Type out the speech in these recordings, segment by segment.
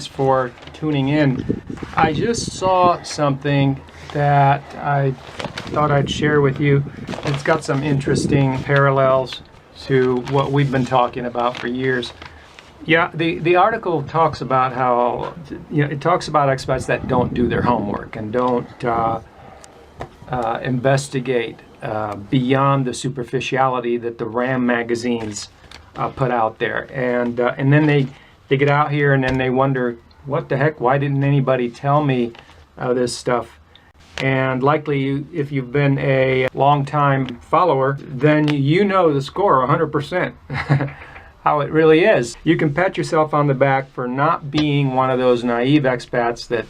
thanks for tuning in. I just saw something that I thought I'd share with you. It's got some interesting parallels to what we've been talking about for years. Yeah, the article talks about how, it talks about expats that don't do their homework and don't investigate beyond the superficiality that the RAM magazines put out there, and then they get out here and then they wonder, what the heck? Why didn't anybody tell me this stuff? And likely, if you've been a long-time follower, then you know the score 100%. How it really is. You can pat yourself on the back for not being one of those naive expats that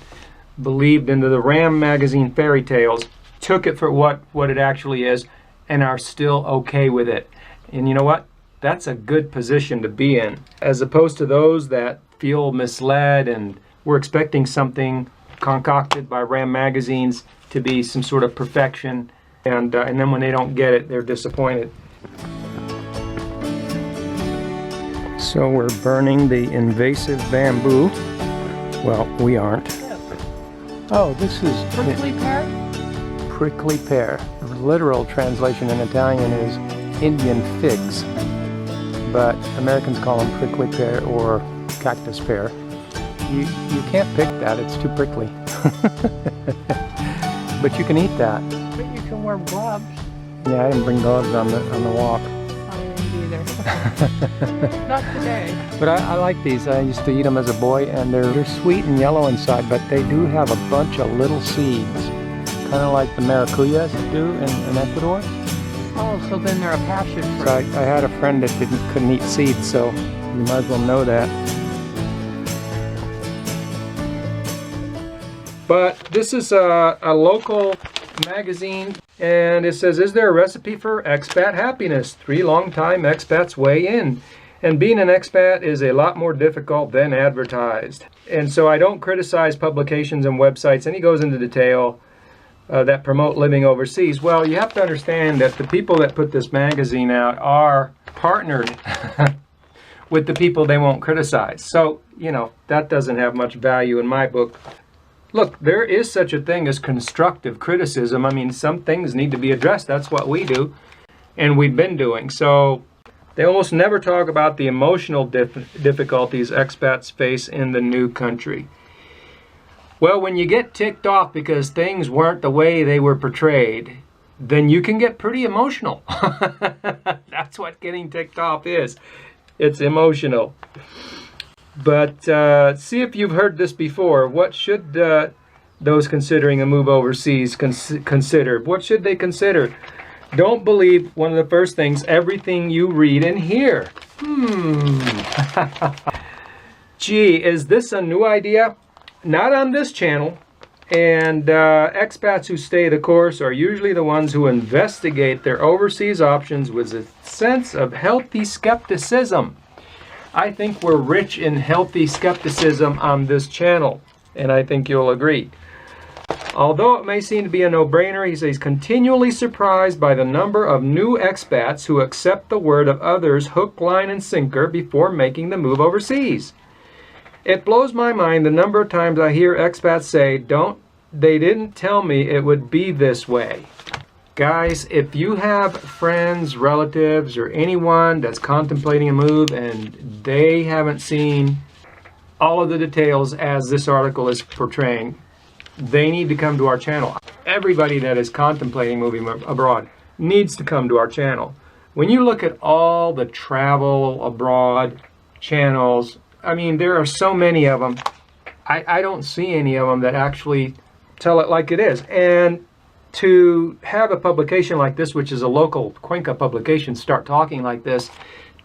believed into the RAM magazine fairy tales, took it for what it actually is, and are still okay with it. And you know what? That's a good position to be in, as opposed to those that feel misled and were expecting something concocted by RAM magazines to be some sort of perfection, and then when they don't get it, they're disappointed. So we're burning the invasive bamboo. Well, we aren't. Oh, this is prickly pear? Prickly pear. The literal translation in Italian is Indian figs, but Americans call them prickly pear or cactus pear. You can't pick that, it's too prickly. But you can eat that. But you can wear gloves. Yeah, I didn't bring gloves on the walk. Not today. But I like these. I used to eat them as a boy, and they're sweet and yellow inside, but they do have a bunch of little seeds, kind of like the maracuyas do in Ecuador. Oh, so then they're a passion fruit. So I had a friend that couldn't eat seeds, so you might as well know that. But this is a local magazine, and it says, is there a recipe for expat happiness? 3 long-time expats weigh in. And being an expat is a lot more difficult than advertised. And so I don't criticize publications and websites, and he goes into detail that promote living overseas. Well, you have to understand that the people that put this magazine out are partnered with the people they won't criticize. So, that doesn't have much value in my book. Look, there is such a thing as constructive criticism. I mean, some things need to be addressed. That's what we do, and we've been doing. So they almost never talk about the emotional difficulties expats face in the new country. Well, when you get ticked off because things weren't the way they were portrayed, then you can get pretty emotional. That's what getting ticked off is. It's emotional. But see if you've heard this before. What should those considering a move overseas consider? What should they consider? Don't believe one of the first things, everything you read and hear. Gee, is this a new idea? Not on this channel. And expats who stay the course are usually the ones who investigate their overseas options with a sense of healthy skepticism. I think we're rich in healthy skepticism on this channel, and I think you'll agree. Although it may seem to be a no-brainer, he says, continually surprised by the number of new expats who accept the word of others hook, line, and sinker before making the move overseas. It blows my mind the number of times I hear expats say, they didn't tell me it would be this way. Guys, if you have friends, relatives, or anyone that's contemplating a move and they haven't seen all of the details as this article is portraying, they need to come to our channel. Everybody that is contemplating moving abroad needs to come to our channel. When you look at all the travel abroad channels, I mean, there are so many of them. I don't see any of them that actually tell it like it is. And to have a publication like this, which is a local Cuenca publication, start talking like this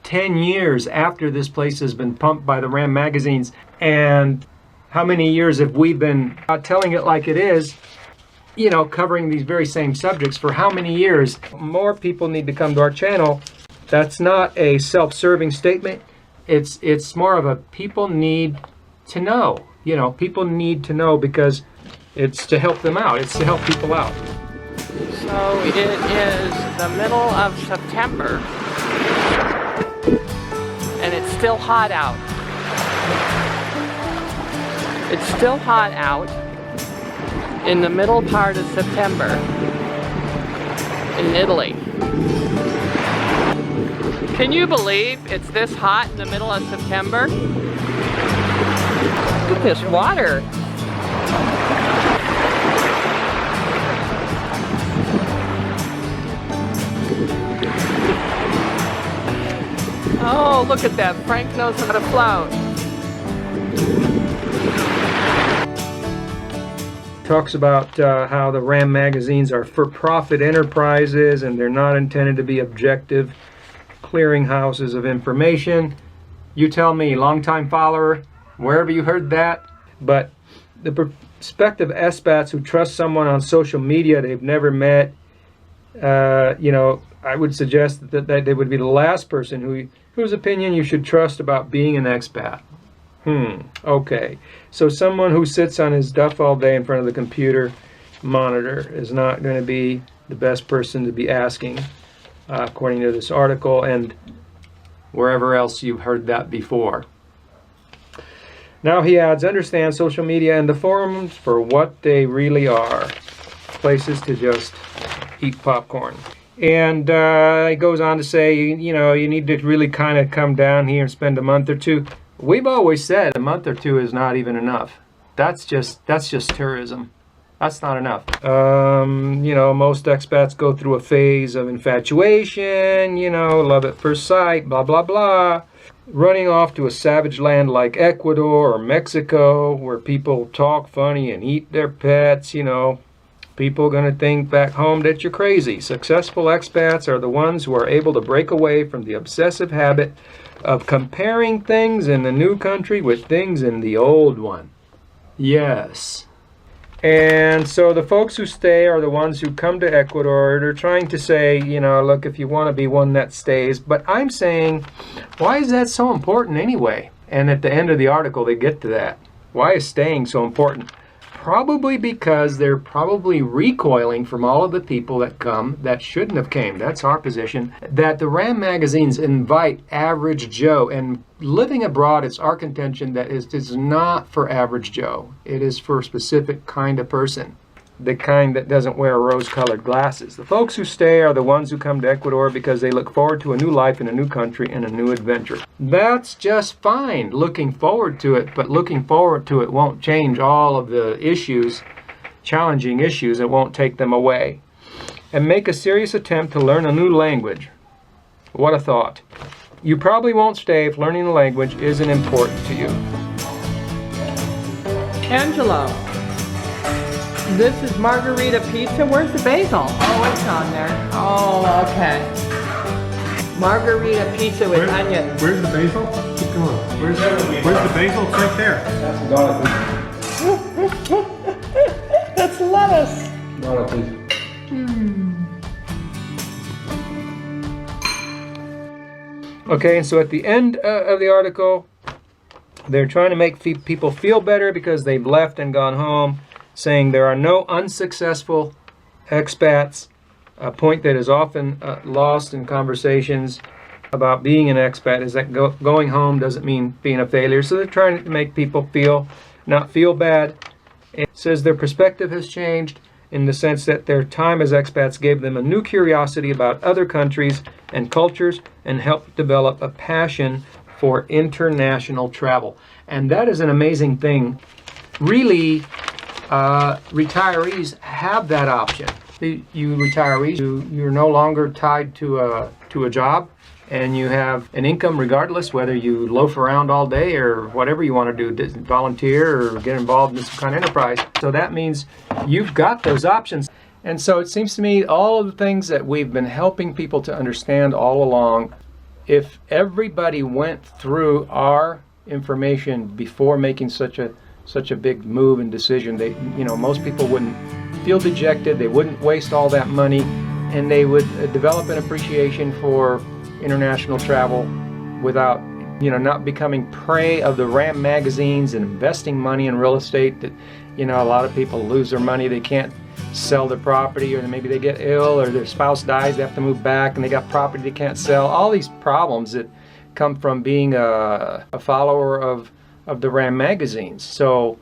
10 years after this place has been pumped by the RAM magazines, and how many years have we been telling it like it is, covering these very same subjects for how many years? More people need to come to our channel. That's not a self-serving statement. It's more of a people need to know. People need to know because it's to help them out. It's to help people out. So it is the middle of September, and it's still hot out. It's still hot out in the middle part of September in Italy. Can you believe it's this hot in the middle of September? Look at this water. Oh, look at that. Frank knows how to float. Talks about how the RAM magazines are for-profit enterprises and they're not intended to be objective clearinghouses of information. You tell me, longtime follower, wherever you heard that. But the prospective expats who trust someone on social media they've never met, you know, I would suggest that they would be the last person whose opinion you should trust about being an expat. Okay. So someone who sits on his duff all day in front of the computer monitor is not going to be the best person to be asking, according to this article and wherever else you've heard that before. Now he adds, understand social media and the forums for what they really are. Places to just eat popcorn. And he goes on to say, you know, you need to really kind of come down here and spend a month or two. We've always said a month or two is not even enough. That's just tourism. That's not enough. You know, most expats go through a phase of infatuation, you know, love at first sight, blah, blah, blah. Running off to a savage land like Ecuador or Mexico, where people talk funny and eat their pets, you know. People are going to think back home that you're crazy. Successful expats are the ones who are able to break away from the obsessive habit of comparing things in the new country with things in the old one. Yes. And so the folks who stay are the ones who come to Ecuador. They're trying to say, you know, look, if you want to be one that stays. But I'm saying, why is that so important anyway? And at the end of the article, they get to that. Why is staying so important? Probably because they're probably recoiling from all of the people that come that shouldn't have came. That's our position. That the RAM magazines invite average Joe, and living abroad, it's our contention that is not for average Joe. It is for a specific kind of person. The kind that doesn't wear rose-colored glasses. The folks who stay are the ones who come to Ecuador because they look forward to a new life in a new country and a new adventure. That's just fine, looking forward to it, but looking forward to it won't change all of the issues, challenging issues. It won't take them away. And make a serious attempt to learn a new language. What a thought. You probably won't stay if learning the language isn't important to you. Angelo, this is margarita pizza. Where's the basil? Oh, it's on there. Oh, okay. Margarita pizza with onion. Where's the basil? Keep going. Where's the basil? It's right there. That's garlic. That's lettuce. Garlic, please. Okay, and so at the end of the article, they're trying to make people feel better because they've left and gone home, saying there are no unsuccessful expats, a point that is often lost in conversations about being an expat is that going home doesn't mean being a failure. So they're trying to make people not feel bad. It says their perspective has changed in the sense that their time as expats gave them a new curiosity about other countries and cultures and helped develop a passion for international travel. And that is an amazing thing. Really, retirees have that option. You retirees, you're no longer tied to a job, and you have an income regardless whether you loaf around all day or whatever you want to do, volunteer or get involved in some kind of enterprise. So that means you've got those options. And so it seems to me all of the things that we've been helping people to understand all along, if everybody went through our information before making such a big move and decision, most people wouldn't feel dejected, they wouldn't waste all that money, and they would develop an appreciation for international travel without not becoming prey of the RAM magazines and investing money in real estate that a lot of people lose their money, they can't sell their property, or maybe they get ill or their spouse dies, they have to move back and they got property they can't sell. All these problems that come from being a follower of the RAM magazines. So